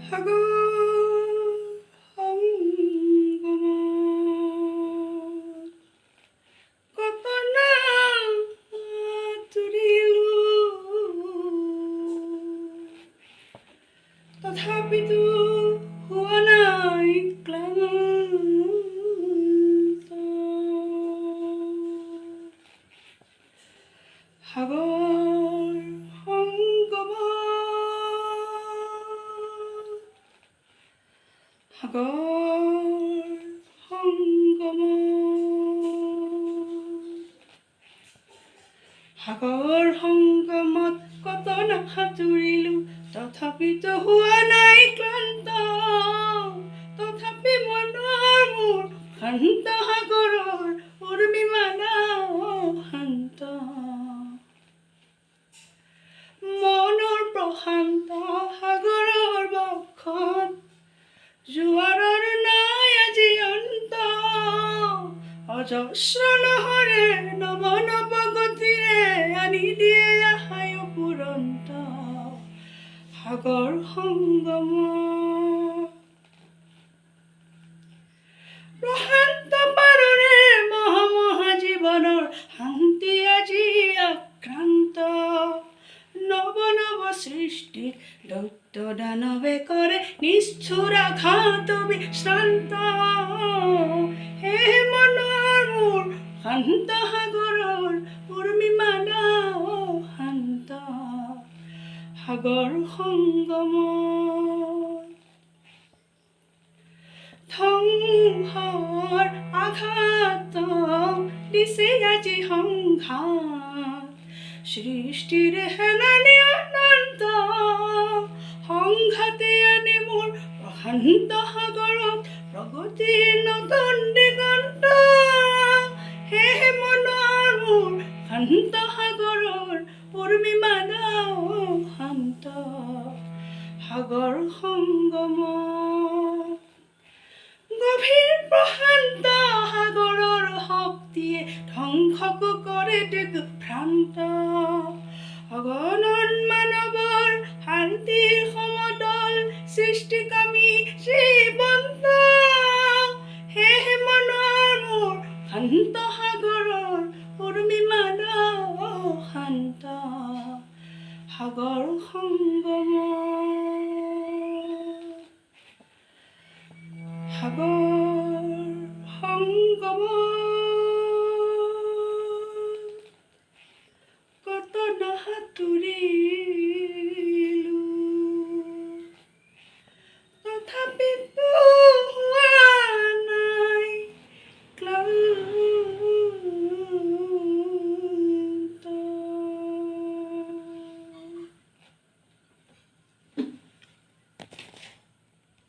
সাগৰ সংগমত কত না তুৰিলো, তথাপিতো হোৱা নাই ক্লান্ত। সাগৰ সংগমত, সাগৰ সংগমত, সাগৰ সংগমত কত না সাঁতুৰিলো, তথাপিতো হোৱা নাই ক্লান্ত। তথাপি মনৰ মোৰ শান্ত সাগৰৰ উৰ্মি মানাও শান্ত। মনৰ প্ৰশান্ত সাগৰৰ বক্ষত জোৱাৰৰ নাই আজি অন্ত। অজস্ৰ লহৰে নৱ নৱ গতিৰে আনি দিয়ে আশাই অপুৰন্ত। সাগৰ সংগমত প্ৰশান্ত পাৰৰে মহা মহা জীৱনৰ শান্তি আজি আক্ৰান্ত। নৱ নৱ সৃষ্টিত দৈত্য দানৱে কৰে নিষ্ঠুৰ আঘাত বিশ্ৰান্ত। হে মনৰ মোৰ শান্ত সাগৰৰ উৰ্মি মানাও শান্ত। সাগৰ সংগমত ধ্বংসৰ আঘাতক দিছে আজি সংঘাত। সৃষ্টিৰে হেলানি অনন্ত, সংঘাতে আনে মোৰ প্ৰশান্ত সাগৰত প্ৰগতিৰ নতুন দিগন্ত। হে মনৰ মোৰ শান্ত সাগৰৰ উৰ্মি মানাও শান্ত। সাগৰ সংগমত গভীৰ প্ৰশান্ত সাগৰৰ শক্তিয়ে ধ্বংসকো কৰে দিগভ্ৰান্ত। অগণন মানৱৰ শান্তিৰ সমদল সৃষ্টিকামী জীৱন্ত। হে মনৰ মোৰ শান্ত সাগৰৰ উৰ্মি মানাও শান্ত। সাগৰ সংগমত, সাগৰ সংগমত কত না সাঁতুৰি